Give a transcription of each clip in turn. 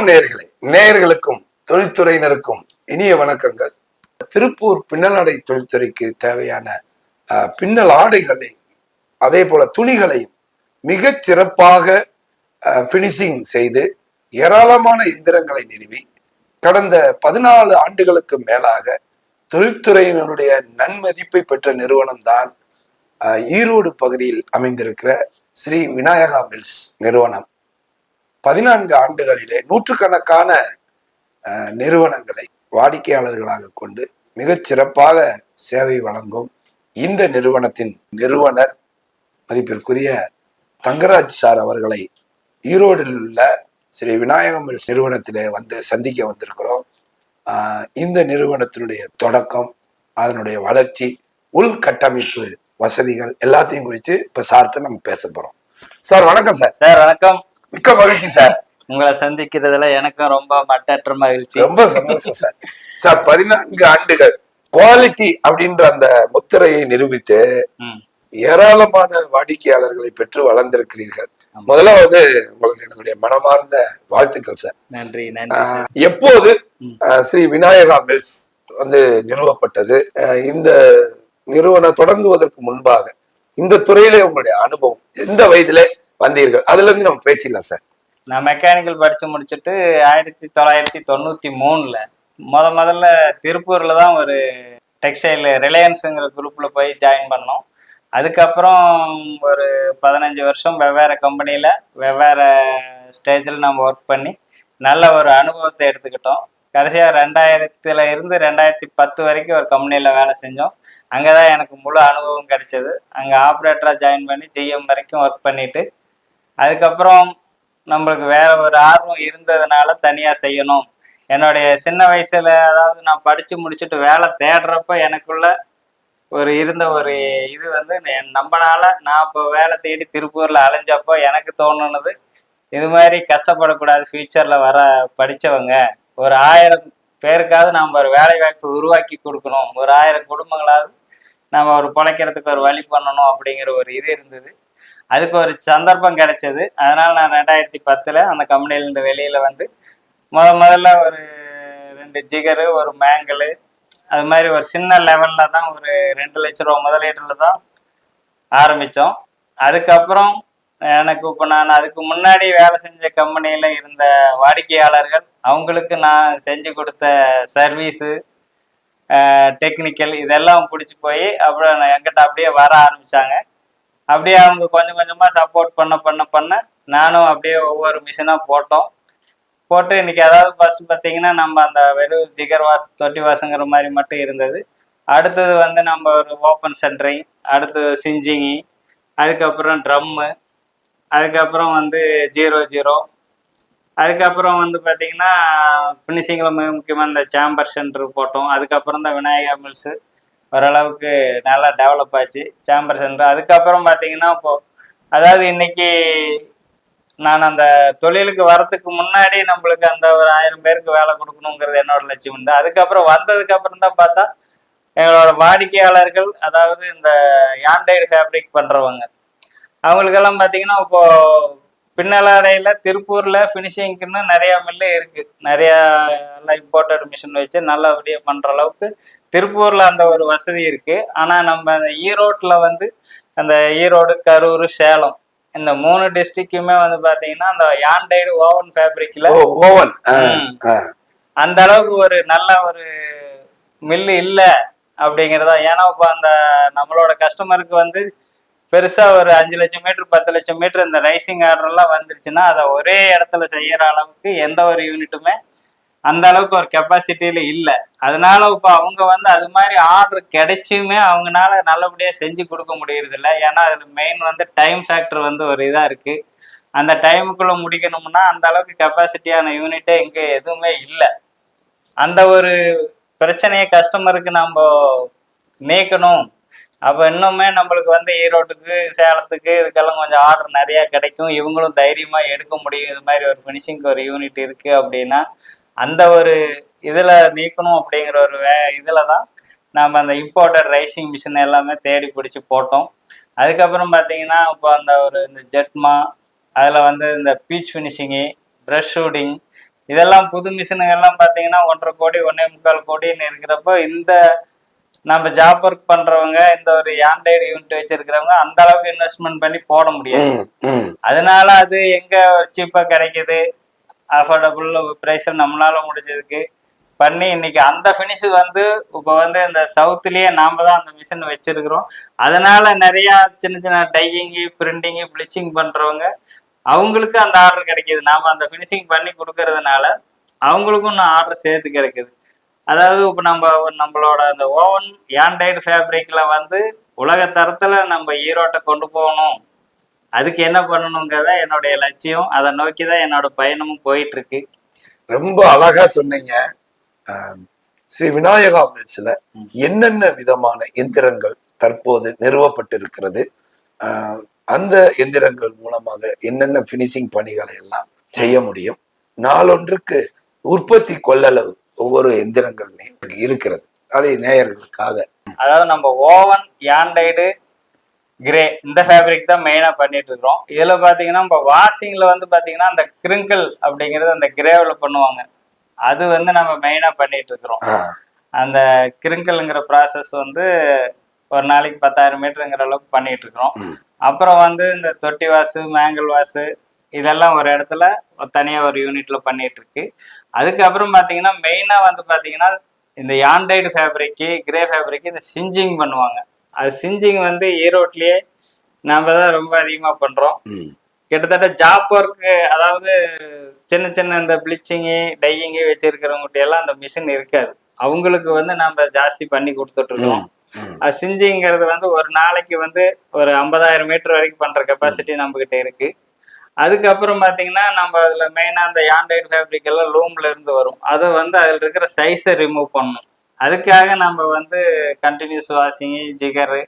வணக்கம் நேயர்களே. நேயர்களுக்கும் தொழில்துறையினருக்கும் இனிய வணக்கங்கள். திருப்பூர் பின்னலாடை தொழில்துறைக்கு தேவையான பின்னல் ஆடைகளை அதே போல துணிகளையும் மிக சிறப்பாக பினிஷிங் செய்து ஏராளமான இயந்திரங்களை நிறுவி கடந்த 14 ஆண்டுகளுக்கு மேலாக தொழில்துறையினருடைய நன்மதிப்பை பெற்ற நிறுவனம் தான் ஈரோடு பகுதியில் அமைந்திருக்கிற ஸ்ரீ விநாயகா மில்ஸ் நிறுவனம். 14 ஆண்டுகளிலே நூற்றுக்கணக்கான நிறுவனங்களை வாடிக்கையாளர்களாக கொண்டு மிகச் சிறப்பாக சேவை வழங்கும் இந்த நிறுவனத்தின் நிறுவனர் மதிப்பிற்குரிய தங்கராஜ் சார் அவர்களை ஈரோடில் உள்ள ஸ்ரீ விநாயகம் மில்ஸ் நிறுவனத்திலே வந்து சந்திக்க வந்திருக்கிறோம். இந்த நிறுவனத்தினுடைய தொடக்கம், அதனுடைய வளர்ச்சி, உள்கட்டமைப்பு வசதிகள் எல்லாத்தையும் குறித்து இப்ப சார்கிட்ட நம்ம பேச போறோம். சார் வணக்கம். சார் வணக்கம். மிக்க மகிழ்ச்சி சார், உங்களை சந்திக்கிறதுல எனக்கும் ரொம்ப மட்டற்ற மகிழ்ச்சி. ரொம்ப சந்தோஷம் சார். சார் 14 ஆண்டுகள் குவாலிட்டி அப்படின்ற அந்த முத்திரையை நிரூபித்து ஏராளமான வாடிக்கையாளர்களை பெற்று வளர்ந்திருக்கிறீர்கள். முதல்ல வந்து உங்களுக்கு என்னுடைய மனமார்ந்த வாழ்த்துக்கள் சார். நன்றி நன்றி. எப்போது ஸ்ரீ விநாயகா மில்ஸ் வந்து நிறுவப்பட்டது? இந்த நிறுவனம் தொடங்குவதற்கு முன்பாக இந்த துறையில உங்களுடைய அனுபவம், எந்த வயதிலே வந்தீர்கள், அதுல இருந்து நம்ம பேசிடலாம் சார். நான் மெக்கானிக்கல் படிச்சு முடிச்சுட்டு 1993 முதல்ல திருப்பூர்ல தான் ஒரு டெக்ஸ்டைல் ரிலையன்ஸுங்கிற குரூப்ல போய் ஜாயின் பண்ணோம். அதுக்கப்புறம் ஒரு 15 வருஷம் வெவ்வேறு கம்பெனியில வெவ்வேறு ஸ்டேஜில் நம்ம ஒர்க் பண்ணி நல்ல ஒரு அனுபவத்தை எடுத்துக்கிட்டோம். கடைசியாக 2000 இருந்து 2010 வரைக்கும் ஒரு கம்பெனியில் வேலை செஞ்சோம். அங்கே தான் எனக்கு முழு அனுபவம் கிடைச்சது. அங்கே ஆப்ரேட்டராக ஜாயின் பண்ணி ஜிஎம் வரைக்கும் ஒர்க் பண்ணிட்டு, அதுக்கப்புறம் நம்மளுக்கு வேற ஒரு ஆர்வம் இருந்ததுனால தனியாக செய்யணும். என்னுடைய சின்ன வயசுல, அதாவது நான் படித்து முடிச்சுட்டு வேலை தேடுறப்ப எனக்குள்ள இருந்த ஒரு இது வந்து நம்மனால நான் இப்போ வேலை தேடி திருப்பூரில் அலைஞ்சப்போ எனக்கு தோணுனது, இது மாதிரி கஷ்டப்படக்கூடாது. ஃபியூச்சரில் வர படித்தவங்க ஒரு 1000 பேருக்காவது நம்ம ஒரு வேலை வாய்ப்பு உருவாக்கி கொடுக்கணும், ஒரு 1000 குடும்பங்களாவது நம்ம ஒரு பிழைக்கிறதுக்கு ஒரு வழி பண்ணணும் அப்படிங்கிற ஒரு இது இருந்தது. அதுக்கு ஒரு சந்தர்ப்பம் கிடைச்சது. அதனால நான் 2010 அந்த கம்பெனிலேருந்து வெளியில வந்து முதல்ல ஒரு 2 ஜிகரு, ஒரு மேங்கலு, அது மாதிரி ஒரு சின்ன லெவல்ல தான் ஒரு 2 லட்ச ரூபா முதலீட்டுல தான் ஆரம்பித்தோம். அதுக்கப்புறம் எனக்கு இப்போ நான் அதுக்கு முன்னாடி வேலை செஞ்ச கம்பெனியில் இருந்த வாடிக்கையாளர்கள், அவங்களுக்கு நான் செஞ்சு கொடுத்த சர்வீஸு, டெக்னிக்கல் இதெல்லாம் பிடிச்சி போய் அப்புறம் என்கிட்ட அப்படியே வர ஆரம்பித்தாங்க. அப்படியே அவங்க கொஞ்சம் கொஞ்சமாக சப்போர்ட் பண்ண நானும் அப்படியே ஒவ்வொரு மிஷினாக போட்டு இன்னைக்கு, அதாவது ஃபர்ஸ்ட் பார்த்தீங்கன்னா நம்ம அந்த வெறும் ஜிகர் வாஷ், தொட்டி வாஷுங்கிற மாதிரி மட்டும் இருந்தது. அடுத்தது வந்து நம்ம ஒரு ஓப்பன் சென்ட்ரிங், அடுத்து சிஞ்சிங்கி, அதுக்கப்புறம் ட்ரம்மு, அதுக்கப்புறம் வந்து 00, அதுக்கப்புறம் வந்து பார்த்தீங்கன்னா ஃபினிஷிங்கில் மிக முக்கியமாக இந்த சேம்பர் சென்டர் போட்டோம். அதுக்கப்புறம் தான் விநாயகா மில்ஸு ஓரளவுக்கு நல்லா டெவலப் ஆச்சு, சேம்பர் சென்டர். அதுக்கப்புறம் பார்த்தீங்கன்னா இப்போது, அதாவது இன்னைக்கு நான் அந்த தொழிலுக்கு வரத்துக்கு முன்னாடி நம்மளுக்கு அந்த ஒரு 1000 பேருக்கு வேலை கொடுக்கணுங்கிறது என்னோட லட்சியம் உண்டு. அதுக்கப்புறம் வந்ததுக்கு அப்புறம் தான் பார்த்தா எங்களோட வாடிக்கையாளர்கள், அதாவது இந்த யாண்டைடு ஃபேப்ரிக் பண்றவங்க, அவங்களுக்கெல்லாம் பார்த்தீங்கன்னா இப்போ பின்னலாடையில திருப்பூர்ல ஃபினிஷிங்க்குன்னு நிறைய மில்லு இருக்கு. நிறைய இம்போர்ட்டட் மிஷின் வச்சு நல்லபடியாக பண்ற அளவுக்கு திருப்பூர்ல அந்த ஒரு வசதி இருக்கு. ஆனா நம்ம அந்த ஈரோட்ல வந்து அந்த ஈரோடு, கரூர், சேலம் இந்த 3 டிஸ்ட்ரிக்ட்டுமே வந்து பாத்தீங்கன்னா அந்த யாண்டைடு ஓவன் ஃபேப்ரிக்ல அந்த அளவுக்கு ஒரு நல்ல ஒரு மில்லு இல்லை அப்படிங்கிறதா. ஏன்னா இப்போ அந்த நம்மளோட கஸ்டமருக்கு வந்து பெருசா ஒரு 5 லட்சம் மீட்டர், 10 லட்சம் மீட்டர் இந்த ரைசிங் ஆர்டர்லாம் வந்துருச்சுன்னா அதை ஒரே இடத்துல செய்யற அளவுக்கு எந்த ஒரு யூனிட்டுமே அந்த அளவுக்கு ஒரு கெப்பாசிட்டியில இல்லை. அதனால இப்போ அவங்க வந்து அது மாதிரி ஆர்டர் கிடைச்சுமே அவங்களால நல்லபடியாக செஞ்சு கொடுக்க முடியறது இல்லை. ஏன்னா அதுல மெயின் வந்து டைம் ஃபேக்டர் வந்து ஒரு இதா இருக்கு. அந்த டைமுக்குள்ள முடிக்கணும்னா அந்த அளவுக்கு கெப்பாசிட்டியான யூனிட்டே இங்கே எதுவுமே இல்லை. அந்த ஒரு பிரச்சனையை கஸ்டமருக்கு நம்ம நீக்கணும். அப்போ இன்னுமே நம்மளுக்கு வந்து ஈரோட்டுக்கு, சேலத்துக்கு இதுக்கெல்லாம் கொஞ்சம் ஆர்டர் நிறைய கிடைக்கும், இவங்களும் தைரியமா எடுக்க முடியும். இது மாதிரி ஒரு ஃபினிஷிங்க்கு ஒரு யூனிட் இருக்கு அப்படின்னா அந்த ஒரு இதுல நீக்கணும் அப்படிங்கிற ஒரு இதுல தான் நம்ம அந்த இம்போர்ட்டட் ரைசிங் மிஷின் எல்லாமே தேடி பிடிச்சி போட்டோம். அதுக்கப்புறம் பார்த்தீங்கன்னா இப்போ அந்த ஒரு இந்த ஜெட்மா, அதில் வந்து இந்த பீச் ஃபினிஷிங்கு, ப்ரஷ் ஷூட்டிங், இதெல்லாம் புது மிஷினுங்கெல்லாம் பார்த்தீங்கன்னா 1,50 கோடி 1.25 கோடின்னு இருக்கிறப்போ இந்த நம்ம ஜாப் ஒர்க் பண்றவங்க இந்த ஒரு ஆண்ட்ராய்டு யூனிட் வச்சிருக்கிறவங்க அந்த அளவுக்கு இன்வெஸ்ட்மெண்ட் பண்ணி போட முடியாது. அதனால அது எங்க சீப்பா கிடைக்குது, அஃபோர்டபுள் பிரைஸ்ல நம்மளால முடிஞ்சதுக்கு பண்ணி இன்னைக்கு அந்த ஃபினிஷ் வந்து இப்போ வந்து இந்த சவுத்துலயே நாம தான் அந்த மிஷின் வச்சிருக்கிறோம். அதனால நிறைய சின்ன சின்ன டையிங்கு பிரிண்டிங்கு பிளிச்சிங் பண்றவங்க அவங்களுக்கு அந்த ஆர்டர் கிடைக்குது. நாம அந்த ஃபினிஷிங் பண்ணி கொடுக்கறதுனால அவங்களுக்கும் இன்னும் ஆர்டர் சேர்த்து கிடைக்குது. அதாவது இப்போ நம்மளோட அந்த ஓவன் ஆண்ட்ராய்டு ஃபேப்ரிக்ல வந்து உலக தரத்துல நம்ம ஈரோட்டை கொண்டு போகணும், அதுக்கு என்ன பண்ணணுங்கிறத என்னுடைய லட்சியம். அதை நோக்கி தான் என்னோட பயணமும் போயிட்டு இருக்கு. ரொம்ப அழகா சொன்னீங்க. ஸ்ரீ விநாயகா மில்ஸ்ல என்னென்ன விதமான எந்திரங்கள் தற்போது நிறுவப்பட்டிருக்கிறது, அந்த எந்திரங்கள் மூலமாக என்னென்ன பினிஷிங் பணிகளை எல்லாம் செய்ய முடியும், நாளொன்றுக்கு உற்பத்தி கொள்ளளவு ஒவ்வொரு எந்திரங்கள் இருக்கிறது, அதை நேயர்களுக்காக. அதாவது நம்ம ஓவன் ஆண்ட்ராய்டு கிரே இந்த ஃபேப்ரிக் தான் மெயினா பண்ணிட்டு இருக்கிறோம். இதுல பாத்தீங்கன்னா இப்போ வாஷிங்ல வந்து பாத்தீங்கன்னா அந்த கிரிங்கிள் அப்படிங்கிறது அந்த கிரேவ்ல பண்ணுவாங்க, அது வந்து நம்ம மெயினா பண்ணிட்டு இருக்கிறோம். அந்த கிரிங்கிள்ங்கிற ப்ராசஸ் வந்து ஒரு நாளைக்கு 10,000 மீட்டருங்கிற அளவுக்கு பண்ணிட்டு இருக்கிறோம். அப்புறம் வந்து இந்த தொட்டி வாசு மேங்கிள் வாசு இதெல்லாம் ஒரு இடத்துல தனியாக ஒரு யூனிட்ல பண்ணிட்டு இருக்கு. அதுக்கப்புறம் பார்த்தீங்கன்னா மெயினாக வந்து பார்த்தீங்கன்னா இந்த ஆண்ட்ராய்டு ஃபேப்ரிக்கு கிரே ஃபேப்ரிக்கு இந்த சிஞ்சிங் பண்ணுவாங்க. அது சிஞ்சிங் வந்து ஈரோட்லேயே நாம தான் ரொம்ப அதிகமாக பண்ணுறோம். கிட்டத்தட்ட ஜாப் ஒர்க்கு, அதாவது சின்ன சின்ன இந்த பிளிச்சிங்கு டையிங்கு வச்சிருக்கிறவங்ககிட்ட எல்லாம் அந்த மிஷின் இருக்காது, அவங்களுக்கு வந்து நம்ம ஜாஸ்தி பண்ணி கொடுத்துட்டு இருக்கோம். அது சிஞ்சிங்கிறது வந்து ஒரு நாளைக்கு வந்து ஒரு 50,000 மீட்டர் வரைக்கும் பண்ற கெப்பாசிட்டி நம்ம கிட்ட இருக்கு. அதுக்கப்புறம் பாத்தீங்கன்னா நம்ம அதுல மெயினா அந்த ஆண்ட்ராய்டு ஃபேப்ரிக் எல்லாம் லூம்ல இருந்து வரும், அதை வந்து அதுல இருக்கிற சைஸை ரிமூவ் பண்ணணும். அதுக்காக நம்ம வந்து கண்டினியூஸ் வாஷிங்கு ஜிகரு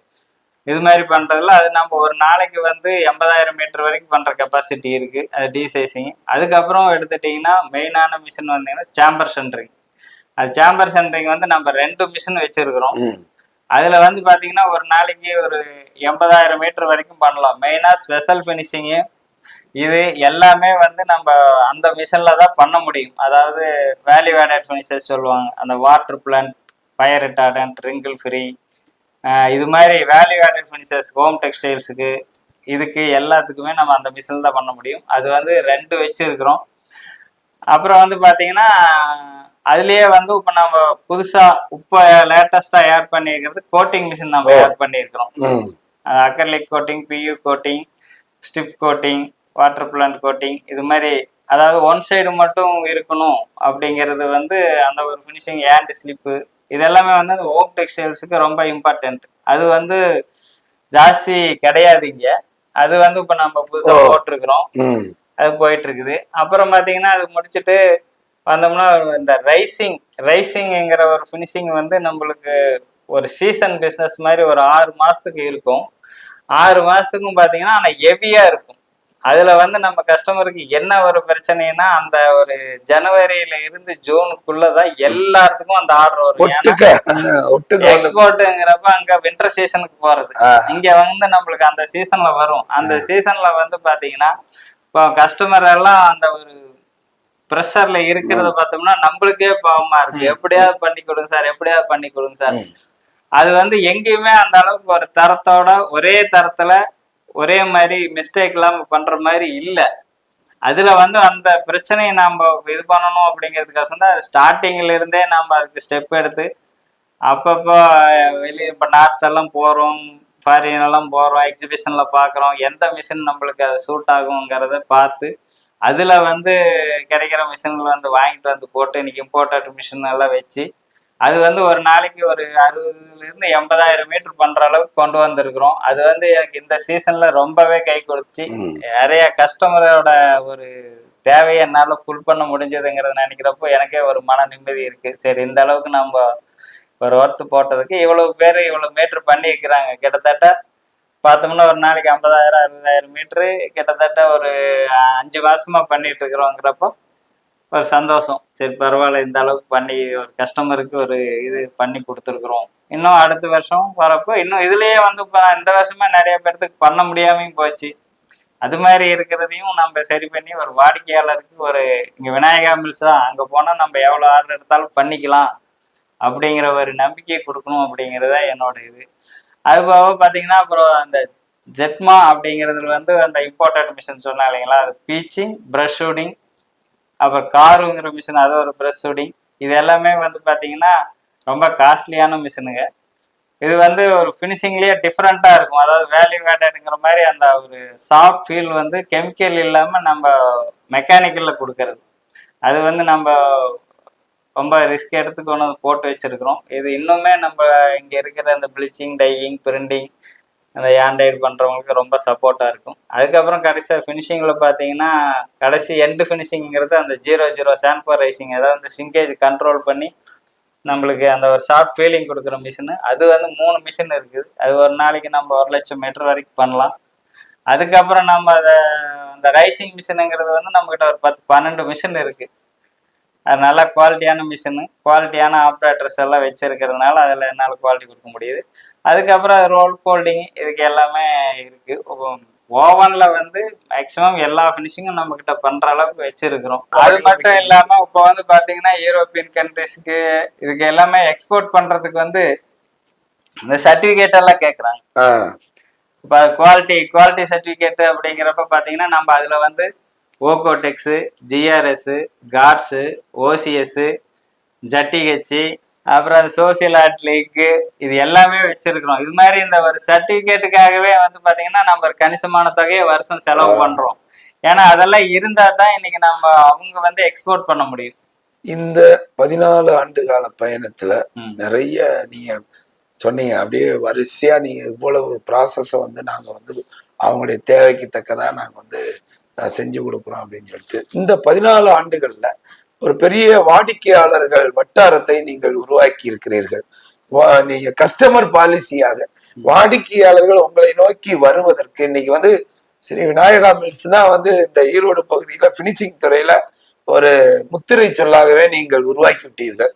இது மாதிரி பண்றதுல அது நம்ம ஒரு நாளைக்கு வந்து 80,000 மீட்டர் வரைக்கும் பண்ற கெப்பாசிட்டி இருக்கு, அது டி சைசிங். அதுக்கப்புறம் எடுத்துட்டீங்கன்னா மெயினான மிஷின் வந்தீங்கன்னா சேம்பர் சென்டரிங். அது சேம்பர் சென்டரிங் வந்து நம்ம 2 மிஷின் வச்சிருக்கிறோம். அதுல வந்து பாத்தீங்கன்னா ஒரு நாளைக்கு ஒரு 80,000 மீட்டர் வரைக்கும் பண்ணலாம். மெயினா ஸ்பெஷல் பினிஷிங்கு இது எல்லாமே வந்து நம்ம அந்த மிஷின்ல தான் பண்ண முடியும். அதாவது வேல்யூ ஆடட் ஃபினிஷஸ் சொல்லுவாங்க, அந்த water plant, fire retardant, wrinkle free, இது மாதிரி வேல்யூ ஆடட் ஃபினிஷஸ் ஹோம் டெக்ஸ்டைல்ஸுக்கு இதுக்கு எல்லாத்துக்குமே நம்ம அந்த மிஷின் தான் பண்ண முடியும். அது வந்து 2 வச்சிருக்கிறோம். அப்புறம் வந்து பாத்தீங்கன்னா அதுலயே வந்து இப்ப நம்ம புதுசா இப்ப லேட்டஸ்டா ஆட் பண்ணிருக்கிறது கோட்டிங் மிஷின் நம்ம ஆட் பண்ணிருக்கிறோம். Acrylic coating, PU coating, stiff coating, water plant coating, இது மாதிரி அதாவது ஒன் சைடு மட்டும் இருக்கணும் அப்படிங்கிறது வந்து அந்த ஒரு ஃபினிஷிங் ஹேண்ட் ஸ்லிப்பு இதெல்லாமே வந்து அந்த ஹோம் டெக்ஸ்டைல்ஸுக்கு ரொம்ப இம்பார்ட்டன்ட். அது வந்து ஜாஸ்தி கிடையாது இங்க, அது வந்து இப்ப நம்ம புதுசா போட்டிருக்கிறோம், அது போயிட்டு இருக்குது. அப்புறம் பாத்தீங்கன்னா அது முடிச்சுட்டு வந்தோம்னா இந்த ரைசிங்ங்கிற ஒரு ஃபினிஷிங் வந்து நம்மளுக்கு ஒரு சீசன் பிஸ்னஸ் மாதிரி ஒரு 6 மாசத்துக்கு இருக்கும். 6 மாசத்துக்கும் பாத்தீங்கன்னா ஆனா ஹெவியா இருக்கும். அதுல வந்து நம்ம கஸ்டமருக்கு என்ன ஒரு பிரச்சனைனா அந்த ஒரு ஜனவரியில இருந்து ஜூனுக்குள்ளதான் எல்லாத்துக்கும் அந்த ஆர்டர் வரும். எக்ஸ்போர்ட்ங்கிறப்ப அங்க வின்டர் சீசனுக்கு போறது, இங்க வந்து நம்மளுக்கு அந்த சீசன்ல வரும். அந்த சீசன்ல வந்து பாத்தீங்கன்னா இப்போ கஸ்டமர் எல்லாம் அந்த ஒரு ப்ரெஷர்ல இருக்கிறத பார்த்தோம்னா நம்மளுக்கே பாவமா இருக்கு, எப்படியாவது பண்ணி கொடுங்க சார், எப்படியாவது பண்ணி கொடுங்க சார். அது வந்து எங்கேயுமே அந்த அளவுக்கு ஒரு தரத்தோட ஒரே தரத்துல ஒரே மாதிரி மிஸ்டேக் இல்லாம பண்ற மாதிரி இல்லை. அதுல வந்து அந்த பிரச்சனையை நாம இது பண்ணணும் அப்படிங்கிறதுக்காக தான் ஸ்டார்டிங்ல இருந்தே நம்ம அதுக்கு ஸ்டெப் எடுத்து அப்பப்போ வெளியே இப்போ நார்த் எல்லாம் போறோம், ஃபாரின் எல்லாம் போறோம், எக்ஸிபிஷன்ல பாக்குறோம், எந்த மிஷின் நம்மளுக்கு அது சூட் ஆகுங்கிறத பார்த்து அதுல வந்து கிடைக்கிற மிஷின்ல வந்து வாங்கிட்டு வந்து போட்டு இன்னைக்கு இம்போர்ட்டட் மிஷின் எல்லாம் வச்சு அது வந்து ஒரு நாளைக்கு ஒரு 60,000 இருந்து 80,000 மீட்டர் பண்ற அளவுக்கு கொண்டு வந்திருக்கிறோம். அது வந்து எனக்கு இந்த சீசன்ல ரொம்பவே கை கொடுத்துச்சு. நிறைய கஸ்டமரோட ஒரு தேவையை என்னால ஃபுல் பண்ண முடிஞ்சதுங்கிறத நினைக்கிறப்போ எனக்கே ஒரு மன நிம்மதி இருக்கு. சரி, இந்த அளவுக்கு நம்ம ஒரு ஒர்த்து போட்டதுக்கு இவ்வளவு பேர் இவ்வளவு மீட்டர் பண்ணியிருக்கிறாங்க. கிட்டத்தட்ட பார்த்தோம்னா ஒரு நாளைக்கு 50,000 60,000 மீட்டரு கிட்டத்தட்ட ஒரு 5 மாசமா பண்ணிட்டு இருக்கிறோங்கிறப்போ ஒரு சந்தோஷம். சரி பரவாயில்ல, இந்த அளவுக்கு பண்ணி ஒரு கஸ்டமருக்கு ஒரு இது பண்ணி கொடுத்துருக்குறோம். இன்னும் அடுத்த வருஷம் வரப்போ இன்னும் இதுலயே வந்து இப்போ இந்த வருஷமா நிறைய பேர்த்துக்கு பண்ண முடியாமையும் போச்சு. அது மாதிரி இருக்கிறதையும் நம்ம சரி பண்ணி ஒரு வாடிக்கையாளருக்கு ஒரு இங்க விநாயகா மில்ஸ் தான், அங்க போனா நம்ம எவ்வளவு ஆர்டர் எடுத்தாலும் பண்ணிக்கலாம் அப்படிங்கிற ஒரு நம்பிக்கையை கொடுக்கணும் அப்படிங்கிறத என்னோட இது. அது போக பார்த்தீங்கன்னா அப்புறம் அந்த ஜெட்மா அப்படிங்கிறதுல வந்து அந்த இம்போர்ட்டட் மிஷின் சொன்னா இல்லைங்களா, அது பீச்சிங், ப்ரஷ் ஷூட்டிங், அப்புறம் காருங்கிற மிஷின், அது ஒரு ப்ரஷ் ஷூட்டிங். இது எல்லாமே வந்து பார்த்தீங்கன்னா ரொம்ப காஸ்ட்லியான மிஷினுங்க. இது வந்து ஒரு ஃபினிஷிங்லேயே டிஃப்ரெண்ட்டாக இருக்கும். அதாவது வேல்யூ ஆடடுங்கிற மாதிரி அந்த ஒரு சாஃப்ட் ஃபீல் வந்து கெமிக்கல் இல்லாமல் நம்ம மெக்கானிக்கலில் கொடுக்கறது. அது வந்து நம்ம ரொம்ப ரிஸ்க் எடுத்து கொண்டு வந்து போட்டு வச்சிருக்கிறோம். இது இன்னுமே நம்ம இங்கே இருக்கிற அந்த ப்ளீச்சிங், டையிங், பிரிண்டிங், அந்த ஆண்ட்ராய்டு பண்ணுறவங்களுக்கு ரொம்ப சப்போர்ட்டாக இருக்கும். அதுக்கப்புறம் கடைசியாக ஃபினிஷிங்கில் பார்த்தீங்கன்னா கடைசி எண்டு ஃபினிஷிங்கிறது அந்த 00 சாண்ட்பர் ரைசிங், அதாவது அந்த சிங்கேஜ் கண்ட்ரோல் பண்ணி நம்மளுக்கு அந்த ஒரு சாஃப்ட் ஃபீலிங் கொடுக்குற மிஷினு. அது வந்து 3 மிஷின் இருக்குது. அது ஒரு நாளைக்கு நம்ம 1,00,000 மீட்டர் வரைக்கும் பண்ணலாம். அதுக்கப்புறம் நம்ம அதை அந்த ரைசிங் மிஷினுங்கிறது வந்து நம்மகிட்ட ஒரு 10-12 மிஷின் இருக்கு. அது நல்லா குவாலிட்டியான மிஷினு, குவாலிட்டியான ஆப்ரேட்டர்ஸ் எல்லாம் வச்சிருக்கிறதுனால அதில் என்னால் குவாலிட்டி கொடுக்க முடியுது. அதுக்கப்புறம் ரோல் ஃபோல்டிங் இதுக்கு எல்லாமே இருக்கு. ஓவன்ல வந்து மேக்சிமம் எல்லா ஃபினிஷிங்கும் நம்ம கிட்ட பண்ற அளவுக்கு வச்சிருக்கிறோம். அது மட்டும் இல்லாம இப்போ வந்து பாத்தீங்கன்னா யூரோப்பியன் கண்ட்ரிஸ்க்கு இதுக்கு எல்லாமே எக்ஸ்போர்ட் பண்றதுக்கு வந்து இந்த சர்டிபிகேட் எல்லாம் கேட்குறாங்க. இப்போ குவாலிட்டி சர்டிபிகேட் அப்படிங்கிறப்ப பாத்தீங்கன்னா நம்ம அதுல வந்து ஓகோடெக்ஸு, ஜிஆர்எஸ், காட்ஸு, ஓசிஎஸ், ஜட்டிஹெச், அப்புறம் அந்த சோசியல் ஆர்ட் லீக்கு, இது எல்லாமே வச்சிருக்கிறோம். இது மாதிரி இந்த ஒரு சர்டிபிகேட்டுக்காகவே வந்து பாத்தீங்கன்னா நம்ம ஒரு கணிசமான தொகையை வருஷம் செலவு பண்றோம். ஏன்னா அதெல்லாம் இருந்தா தான் இன்னைக்கு நம்ம அவங்க வந்து எக்ஸ்போர்ட் பண்ண முடியும். இந்த 14 ஆண்டு கால பயணத்துல நிறைய நீங்க சொன்னீங்க, அப்படியே வரிசையா நீங்க இவ்வளவு ப்ராசஸை வந்து நாங்க வந்து அவங்களுடைய தேவைக்கு தக்கதா நாங்க வந்து செஞ்சு கொடுக்குறோம் அப்படின்னு சொல்லிட்டு இந்த 14 ஆண்டுகள்ல ஒரு பெரிய வாடிக்கையாளர்கள் வட்டாரத்தை நீங்கள் உருவாக்கி இருக்கிறீர்கள். நீங்க கஸ்டமர் பாலிசியாக வாடிக்கையாளர்கள் உங்களை நோக்கி வருவதற்கு இன்னைக்கு வந்து ஸ்ரீ விநாயகா மில்ஸ்னா வந்து இந்த ஈரோடு பகுதியில பினிஷிங் துறையில ஒரு முத்திரை சொல்லாகவே நீங்கள் உருவாக்கி விட்டீர்கள்.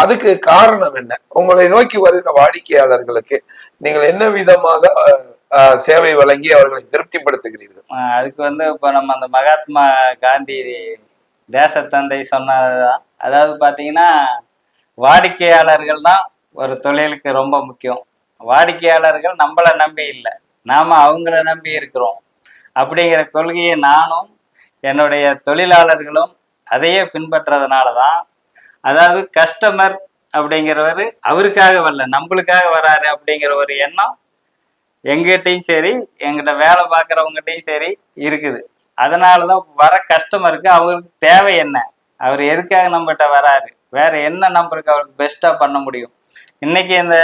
அதுக்கு காரணம் என்ன? உங்களை நோக்கி வருகிற வாடிக்கையாளர்களுக்கு நீங்கள் என்ன விதமாக சேவை வழங்கி அவர்களை திருப்திப்படுத்துகிறீர்கள்? அதுக்கு வந்து இப்ப நம்ம அந்த மகாத்மா காந்தி தேசத்தந்தை சொன்னதுதான். அதாவது பாத்தீங்கன்னா வாடிக்கையாளர்கள் தான் ஒரு தொழிலுக்கு ரொம்ப முக்கியம். வாடிக்கையாளர்கள் நம்மளை நம்பி இல்லை, நாம அவங்கள நம்பி இருக்கிறோம் அப்படிங்கிற கொள்கையை நானும் என்னுடைய தொழிலாளர்களும் அதையே பின்பற்றதுனாலதான், அதாவது கஸ்டமர் அப்படிங்கிறவரு அவருக்காக வரல, நம்மளுக்காக வராரு அப்படிங்கிற ஒரு எண்ணம் எங்கிட்டையும் சரி எங்கிட்ட வேலை பார்க்குறவங்ககிட்டையும் சரி இருக்குது. அதனாலதான் வர கஸ்டமருக்கு அவருக்கு தேவை என்ன, அவர் எதுக்காக நம்மகிட்ட வராரு, வேற என்ன நம்மளுக்கு அவருக்கு பெஸ்டா பண்ண முடியும். இன்னைக்கு இந்த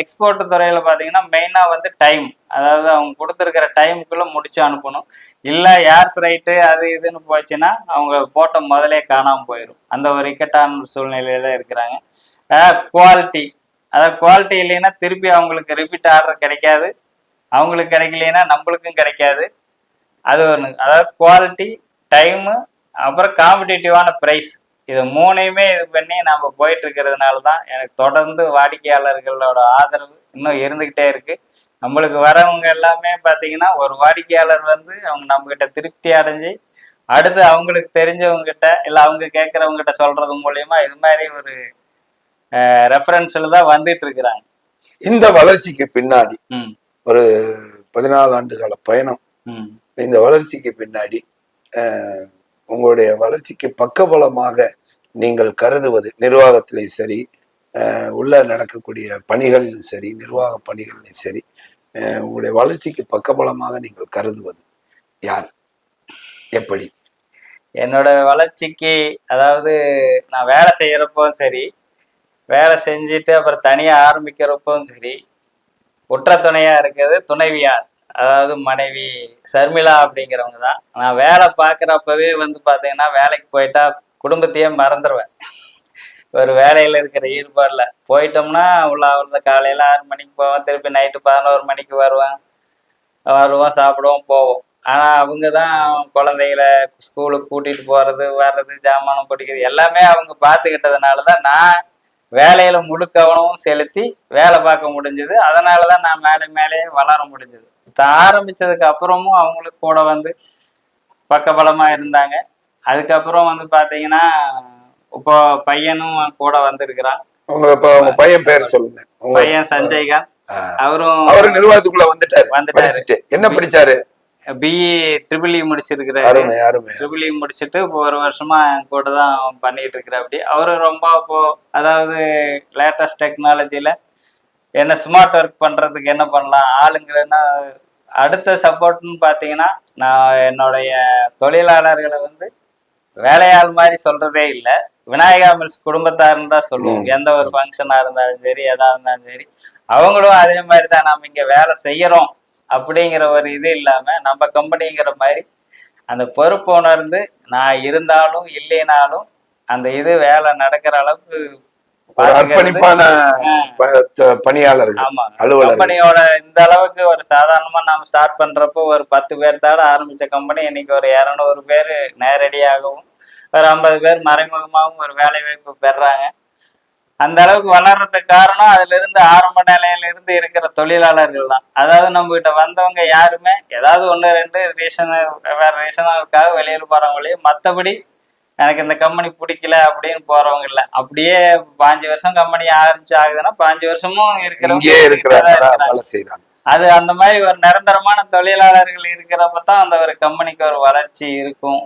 எக்ஸ்போர்ட் துறையில பாத்தீங்கன்னா மெயினா வந்து டைம், அதாவது அவங்க கொடுத்துருக்கிற டைமுக்குள்ள முடிச்சு அனுப்பணும். இல்ல ஏர் ஃப்ரைட்டு அது இதுன்னு போச்சுன்னா அவங்க போட்ட முதலே காணாம போயிடும். அந்த ஒரு இக்கட்டான சூழ்நிலையில தான் இருக்கிறாங்க. குவாலிட்டி, அதாவது குவாலிட்டி இல்லைன்னா திருப்பி அவங்களுக்கு ரிப்பீட் ஆர்டர் கிடைக்காது, அவங்களுக்கு கிடைக்கலைன்னா நம்மளுக்கும் கிடைக்காது. அது ஒன்று. அதாவது குவாலிட்டி, டைமு, அப்புறம் காம்படிட்டிவான ப்ரைஸ், இது 3ஐயுமே இது பண்ணி நம்ம போயிட்டு இருக்கிறதுனால தான் எனக்கு தொடர்ந்து வாடிக்கையாளர்களோட ஆதரவு இன்னும் இருந்துகிட்டே இருக்கு. நம்மளுக்கு வரவங்க எல்லாமே பார்த்தீங்கன்னா ஒரு வாடிக்கையாளர் வந்து அவங்க நம்மகிட்ட திருப்தி அடைஞ்சு அடுத்து அவங்களுக்கு தெரிஞ்சவங்க கிட்ட இல்லை அவங்க கேட்குறவங்க கிட்ட சொல்றது மூலியமா இது மாதிரி ஒரு ரெஃபரன்ஸ்ல தான் வந்துட்டு இருக்கிறாங்க. இந்த வளர்ச்சிக்கு பின்னாடி ஒரு 14 ஆண்டு கால பயணம், இந்த வளர்ச்சிக்கு பின்னாடி உங்களுடைய வளர்ச்சிக்கு பக்கபலமாக நீங்கள் கருதுவது, நிர்வாகத்திலையும் சரி உள்ள நடக்கக்கூடிய பணிகளிலும் சரி நிர்வாக பணிகளிலும் சரி, உங்களுடைய வளர்ச்சிக்கு பக்கபலமாக நீங்கள் கருதுவது யார், எப்படி? என்னோட வளர்ச்சிக்கு அதாவது நான் வேலை செய்யறப்போ சரி, வேலை செஞ்சுட்டு அப்புறம் தனியா ஆரம்பிக்கிறப்பவும் சரி, உற்ற துணையா இருக்கிறது துணைவியார், அதாவது மனைவி சர்மிளா அப்படிங்கிறவங்க தான். நான் வேலை பார்க்குறப்பவே வந்து பார்த்தீங்கன்னா வேலைக்கு போயிட்டா குடும்பத்தையே மறந்துடுவேன். ஒரு வேலையில் இருக்கிற ஈடுபாடில் போயிட்டோம்னா உள்ள அவ்வளோ காலையில் 6 மணிக்கு போவேன், திருப்பி நைட்டு 11 மணிக்கு வருவோம், சாப்பிடுவோம், போவோம். ஆனால் அவங்க தான் குழந்தைகளை ஸ்கூலுக்கு கூட்டிகிட்டு போகிறது வர்றது, ஜாமானம் பிடிக்கிறது எல்லாமே அவங்க பார்த்துக்கிட்டதுனால தான் நான் வேலையில் முழு கவனமும் செலுத்தி வேலை பார்க்க முடிஞ்சது. அதனால தான் நான் மேலே வளர முடிஞ்சது. ஆரம்பிச்சதுக்கு அப்புறமும் அவங்களுக்கு கூட வந்து பக்கபலமா இருந்தாங்க. அதுக்கப்புறம் வந்து பாத்தீங்கன்னா இப்போ பையனும் கூட வந்திருக்கிறான். உங்க பையன் பேர் சொல்லுங்க. பையன் சஞ்சய்காந்த். அவரும் நிர்வாகத்துக்குள்ள வந்துட்டாரு. வந்துட்டாரு. என்ன படிச்சாரு? BE triple E முடிச்சிருக்கிறாரு. அருமை அருமை. ட்ரிபிள் இ முடிச்சுட்டு இப்போ ஒரு வருஷமா என் கூட தான் பண்ணிட்டு இருக்கிறாப்படி. அவரும் ரொம்ப இப்போ அதாவது லேட்டஸ்ட் டெக்னாலஜில என்ன ஸ்மார்ட் ஒர்க் பண்றதுக்கு என்ன பண்ணலாம் ஆளுங்கன்னா அடுத்த சப்போர்ட்னு பாத்தீங்கன்னா நான் என்னுடைய தொழிலாளர்களை வந்து வேலையாள் மாதிரி சொல்றதே இல்லை. விநாயகா மில்ஸ் குடும்பத்தாருன்னு தான் சொல்லுவோம். எந்த ஒரு ஃபங்க்ஷனா இருந்தாலும் சரி எதா இருந்தாலும் சரி அவங்களும் அதே மாதிரி தான் நம்ம இங்க வேலை செய்யறோம் அப்படிங்கிற ஒரு இது இல்லாம நம்ம கம்பெனிங்கிற மாதிரி அந்த பொறுப்பு உணர்ந்து நான் இருந்தாலும் இல்லைனாலும் அந்த இது வேலை நடக்கிற அளவுக்கு அர்ப்பணிப்பான பணியாளர்கள். ஆமா, கம்பெனியோட இந்த அளவுக்கு ஒரு சாதாரணமா நாம ஸ்டார்ட் பண்றப்போ ஒரு 10 பேர்த்தாட ஆரம்பிச்ச கம்பெனி இன்னைக்கு ஒரு 200 பேர் நேரடியாகவும் ஒரு 50 பேர் மறைமுகமாகவும் ஒரு வேலை வாய்ப்பு பெறாங்க. அந்த அளவுக்கு வளர்றதுக்கு காரணம் அதுல இருந்து ஆரம்ப நிலையில இருந்து இருக்கிற தொழிலாளர்கள் தான். அதாவது நம்ம கிட்ட வந்தவங்க யாருமே ஏதாவது 1-2 வேற ரீசனுக்காக வெளியில போறவங்களையும் மற்றபடி எனக்கு இந்த கம்பெனி பிடிக்கல அப்படின்னு போறவங்க இல்ல. அப்படியே 5 வருஷம் கம்பெனி ஆகுதுன்னா 5 வருஷமும் இருக்கிறவங்க. அது அந்த மாதிரி ஒரு நிரந்தரமான தொழிலாளர்கள் இருக்கிறப்பதான் அந்த ஒரு கம்பெனிக்கு ஒரு வளர்ச்சி இருக்கும்.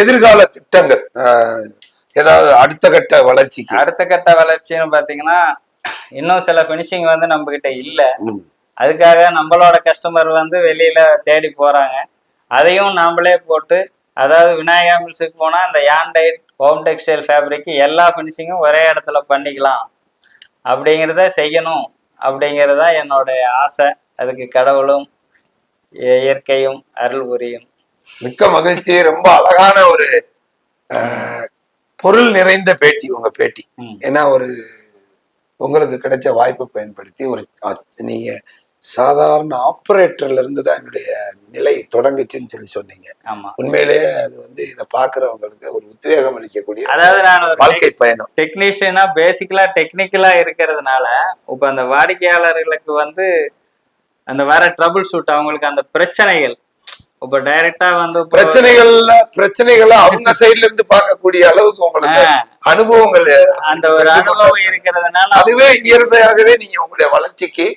எதிர்கால திட்டங்கள் ஏதாவது அடுத்த கட்ட வளர்ச்சின்னு பாத்தீங்கன்னா இன்னும் சில பினிஷிங் வந்து நம்ம கிட்ட இல்ல. அதுக்காக நம்மளோட கஸ்டமர் வந்து வெளியில தேடி போறாங்க. அதையும் நாமளே போட்டு அதாவது விநாயகா மில்ஸுக்கு போனா இந்த யாண்டைட் ஹோம் டெக்ஸ்டைல் ஃபேப்ரிக் எல்லா பினிஷிங்கும் ஒரே இடத்துல பண்ணிக்கலாம் அப்படிங்கிறத செய்யணும் அப்படிங்கிறதா என்னோட ஆசை. அதுக்கு கடவுளும் இயற்கையும் அருள் புரியும். மிக்க மகிழ்ச்சி. ரொம்ப அழகான ஒரு பொருள் நிறைந்த பேட்டி உங்க பேட்டி. ஏன்னா உங்களுக்கு கிடைச்ச வாய்ப்பை பயன்படுத்தி நீங்க சாதாரண ஆபரேட்டர்ல இருந்து தான் என்னுடைய நிலை தொடங்குச்சுன்னு சொல்லி சொன்னீங்க. உண்மையிலேயே அது வந்து இதை பாக்குறவங்களுக்கு ஒரு உத்வேகம் அளிக்கக்கூடிய அதாவது நான் வாழ்க்கை பயணம். டெக்னீஷியனா பேசிக்கலா டெக்னிக்கலா இருக்கிறதுனால இப்ப அந்த வாடிக்கையாளர்களுக்கு வந்து அந்த வேற ட்ரபிள் ஷூட் அவங்களுக்கு அந்த பிரச்சனைகள் இப்ப டைரக்டா வந்து பிரச்சனைகள் அவங்க சைட்ல இருந்து பார்க்கக்கூடிய அளவுக்கு உங்களுக்கு அனுபவங்கள் அந்த ஒரு அனுபவம் இருக்கிறதுனால அதுவே இயற்கையாகவே நீங்க உங்களுடைய வளர்ச்சிக்கு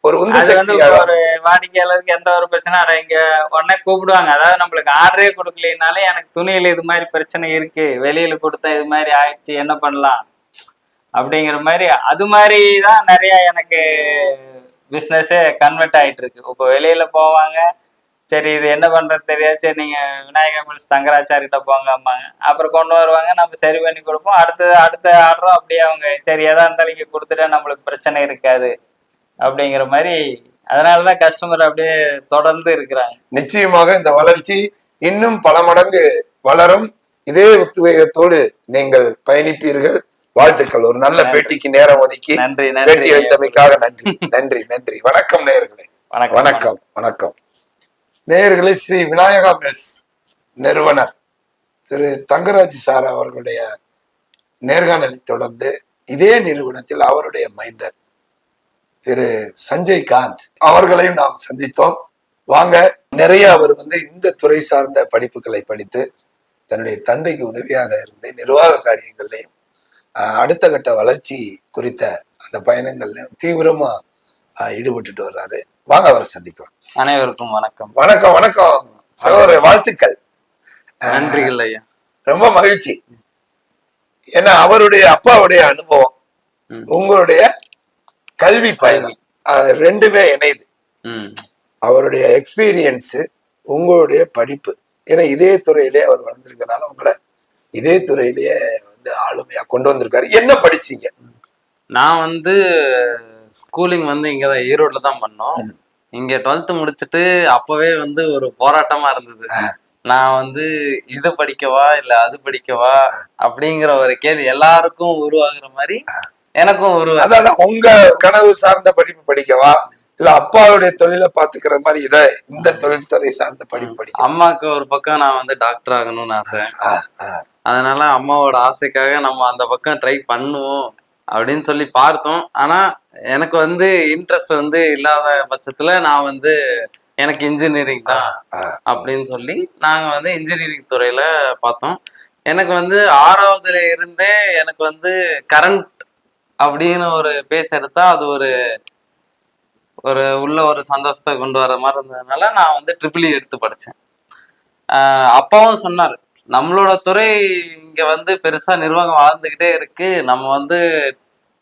ஒரு ஒரு வாடிக்கையாளருக்கு எந்த ஒரு பிரச்சனை இங்க உடனே கூப்பிடுவாங்க. அதாவது நம்மளுக்கு ஆர்டரே கொடுக்கலனாலே எனக்கு துணியில இது மாதிரி பிரச்சனை இருக்கு, வெளியில கொடுத்தா இது மாதிரி ஆயிடுச்சு, என்ன பண்ணலாம் அப்படிங்கிற மாதிரி அது மாதிரிதான் நிறைய எனக்கு பிசினஸே கன்வெர்ட் ஆயிட்டு இருக்கு. இப்போ வெளியில போவாங்க, சரி இது என்ன பண்றது தெரியாது, சரி நீங்க விநாயகா மில்ஸ் தங்கராச்சாரிட்ட போங்க அம்மாங்க, அப்புறம் கொண்டு வருவாங்க, நம்ம சரி பண்ணி கொடுப்போம். அடுத்த ஆர்டரும் அப்படியே அவங்க சரி எதா இருந்தாலும் இங்க கொடுத்துட்டா நம்மளுக்கு பிரச்சனை இருக்காது அப்படிங்கிற மாதிரி. அதனாலதான் கஸ்டமர் அப்படியே தொடர்ந்து இருக்கிறாங்க. நிச்சயமாக இந்த வளர்ச்சி இன்னும் பல மடங்கு வளரும். இதே உத்வேகத்தோடு நீங்கள் பயணிப்பீர்கள். வாழ்த்துக்கள். ஒரு நல்ல பேட்டிக்கு நேரம் ஒதுக்கி பேட்டி அளித்தமைக்காக நன்றி நன்றி நன்றி. வணக்கம் நேயர்களே. வணக்கம் வணக்கம் நேயர்களே. ஸ்ரீ விநாயகா மில்ஸ் நிறுவனர் திரு தங்கராஜ் சார் அவர்களுடைய நேர்காணலை தொடர்ந்து இதே நிறுவனத்தில் அவருடைய மைந்தர் திரு சஞ்சய் காந்த் அவர்களையும் நாம் சந்தித்தோம். வாங்க, நிறைய அவர் வந்து இந்த துறை சார்ந்த படிப்புகளை படித்து தன்னுடைய தந்தைக்கு உதவியாக இருந்து நிர்வாக காரியங்கள்லையும் அடுத்த கட்ட வளர்ச்சி குறித்த அந்த பயணங்கள்லையும் தீவிரமா ஈடுபட்டுட்டு வர்றாரு. வாங்க அவரை சந்திக்கலாம். அனைவருக்கும் வணக்கம். வணக்கம் வணக்கம் சகோதர, வாழ்த்துக்கள். நன்றிகள் ஐயா. ரொம்ப மகிழ்ச்சி. ஏன்னா அவருடைய அப்பாவுடைய அனுபவம், உங்களுடைய கல்வி பயணம், அது ரெண்டுமே இணையுது. அவருடைய எக்ஸ்பீரியன்ஸ், உங்களுடைய படிப்பு. ஏன்னா இதே துறையிலே அவர் வளர்ந்துருக்கனால உங்களை இதே துறையிலேயே வந்து ஆளுமையா கொண்டு வந்திருக்காரு. என்ன படிச்சீங்க? நான் வந்து ஸ்கூலிங் வந்து இங்கதான் ஈரோட்ல தான் பண்ணோம். இங்க 12th முடிச்சுட்டு அப்பவே வந்து ஒரு போராட்டமா இருந்தது. நான் வந்து இது படிக்கவா இல்ல அது படிக்கவா அப்படிங்கிற ஒரு கேள்வி எல்லாருக்கும் உருவாகுற மாதிரி எனக்கும் அதான் உங்க கனவு சார்ந்த படிப்பு படிக்கவா இல்ல அப்பாவுடைய தொழிலை பாத்துக்கிற மாதிரி இந்த தொழில் துறை சார்ந்த படிப்பு படிக்க? அம்மாவுக்கு ஒரு பக்கம் நான் வந்து டாக்டர் ஆகணும்னு ஆசை. அதனால அம்மாவோட ஆசைக்காக நம்ம அந்த பக்கம் ட்ரை பண்ணுவோம் அப்படின்னு சொல்லி பார்த்தோம். ஆனா எனக்கு வந்து இன்ட்ரெஸ்ட் வந்து இல்லாத பட்சத்துல நான் வந்து எனக்கு இன்ஜினியரிங் தான் அப்படின்னு சொல்லி நாங்க வந்து இன்ஜினியரிங் துறையில பார்த்தோம். எனக்கு வந்து 6வதுல இருந்தே எனக்கு வந்து கரண்ட் அப்படின்னு ஒரு பேச்சு எடுத்தா அது ஒரு ஒரு உள்ள ஒரு சந்தோஷத்தை கொண்டு வர மாதிரி இருந்ததுனால நான் வந்து ட்ரிபிள் எடுத்து படித்தேன். அப்பாவும் சொன்னார், நம்மளோட துறை இங்க வந்து பெருசா நிர்வாகம் வளர்ந்துக்கிட்டே இருக்கு, நம்ம வந்து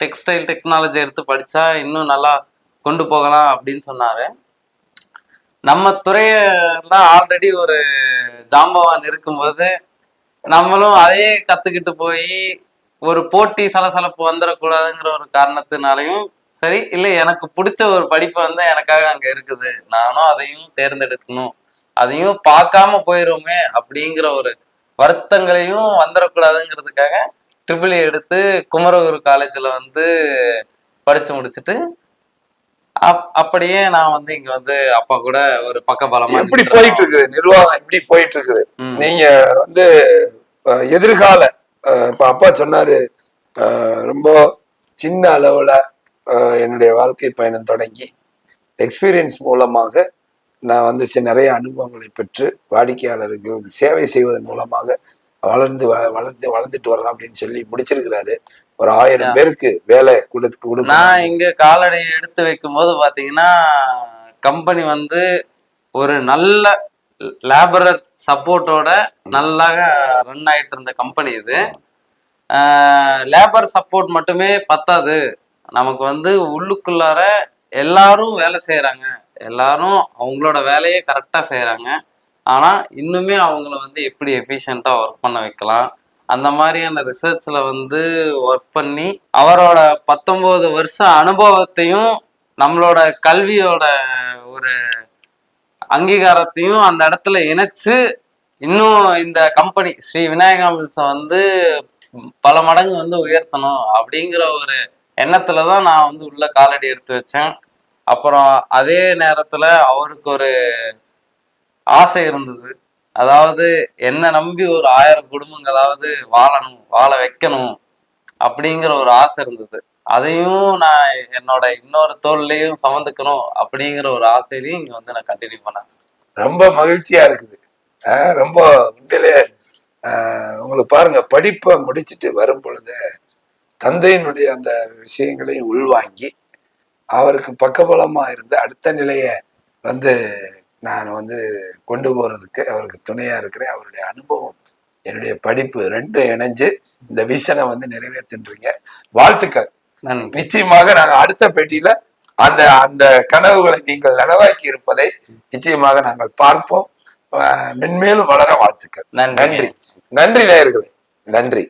டெக்ஸ்டைல் டெக்னாலஜி எடுத்து படிச்சா இன்னும் நல்லா கொண்டு போகலாம் அப்படின்னு சொன்னாரு. நம்ம துறையெல்லாம் ஆல்ரெடி ஒரு ஜாம்பவான் இருக்கும்போது நம்மளும் அதையே கத்துக்கிட்டு போய் ஒரு போட்டி சலசலப்பு வந்துடக்கூடாதுங்கிற ஒரு காரணத்தினாலையும் சரி, இல்லை எனக்கு பிடிச்ச ஒரு படிப்பு வந்து எனக்காக அங்க இருக்குது, நானும் அதையும் தேர்ந்தெடுக்கணும், அதையும் பார்க்காம போயிருமே அப்படிங்கிற ஒரு வருத்தங்களையும் வந்துடக்கூடாதுங்கிறதுக்காக ட்ரிபிள் எடுத்து குமரகுரு காலேஜில் வந்து படிச்சு முடிச்சுட்டு அப்படியே நான் வந்து இங்க வந்து அப்பா கூட ஒரு பக்கபலமா எப்படி போயிட்டு இருக்குது நிர்வாகம், எப்படி போயிட்டு இருக்குது? நீங்க வந்து எதிர்கால இப்ப அப்பா சொன்னாரு, ரொம்ப சின்ன அளவுல என்னுடைய வாழ்க்கை பயணம் தொடங்கி எக்ஸ்பீரியன்ஸ் மூலமாக நான் வந்து நிறைய அனுபவங்களை பெற்று வாடிக்கையாளருக்கு சேவை செய்வதன் மூலமாக வளர்ந்துட்டு வரலாம் அப்படின்னு சொல்லி முடிச்சிருக்கிறாரு. ஒரு 1000 பேருக்கு வேலை கொடுத்து நான் இங்க காலடி எடுத்து வைக்கும் போது பாத்தீங்கன்னா கம்பெனி வந்து ஒரு நல்ல லேபரர் சப்போர்ட்டோட நல்லா ரன் ஆயிட்டு இருந்த கம்பெனி இது. லேபர் சப்போர்ட் மட்டுமே பத்தாது, நமக்கு வந்து உள்ளுக்குள்ளார எல்லாரும் வேலை செய்யறாங்க, எல்லாரும் அவங்களோட வேலையை கரெக்டா செய்யறாங்க, ஆனா இன்னுமே அவங்கள வந்து எப்படி எஃபிஷியண்டா ஒர்க் பண்ண வைக்கலாம், அந்த மாதிரியான ரிசர்ச்ல வந்து ஒர்க் பண்ணி அவரோட 19 வருஷ அனுபவத்தையும் நம்மளோட கல்வியோட ஒரு அங்கீகாரத்தையும் அந்த இடத்துல இணைச்சு இன்னும் இந்த கம்பெனி ஸ்ரீ விநாயகா மில்ஸை வந்து பல மடங்கு வந்து உயர்த்தணும் அப்படிங்கிற ஒரு எண்ணத்துலதான் நான் வந்து உள்ள காலடி எடுத்து வச்சேன். அப்புறம் அதே நேரத்துல அவருக்கு ஒரு ஆசை இருந்தது, அதாவது என்ன நம்பி ஒரு 1000 குடும்பங்களாவது வாழணும், வாழ வைக்கணும் அப்படிங்கிற ஒரு ஆசை இருந்தது. அதையும் நான் என்னோட இன்னொரு தோல்லையும் சமந்துக்கணும் அப்படிங்கிற ஒரு ஆசையிலையும் இங்க வந்து நான் கண்டினியூ பண்ணேன். ரொம்ப மகிழ்ச்சியா இருக்குது. ரொம்ப உண்மையிலே உங்களுக்கு பாருங்க, படிப்பை முடிச்சுட்டு வரும் பொழுது தந்தையினுடைய அந்த விஷயங்களையும் உள்வாங்கி அவருக்கு பக்கபலமா இருந்து அடுத்த நிலைய வந்து நான் வந்து கொண்டு போறதுக்கு அவருக்கு துணையா இருக்கிறேன். அவருடைய அனுபவம், என்னுடைய படிப்பு ரெண்டும் இணைஞ்சு இந்த விஷனை வந்து நிறைவேற்றுன்றீங்க. வாழ்த்துக்கள். நிச்சயமாக நாங்க அடுத்த பேட்டியில அந்த அந்த கனவுகளை நீங்கள் நனவாக்கி இருப்பதை நிச்சயமாக நாங்கள் பார்ப்போம். மென்மேலும் வளர வாழ்த்துக்கள். நன்றி. நன்றி நேயர்களே, நன்றி.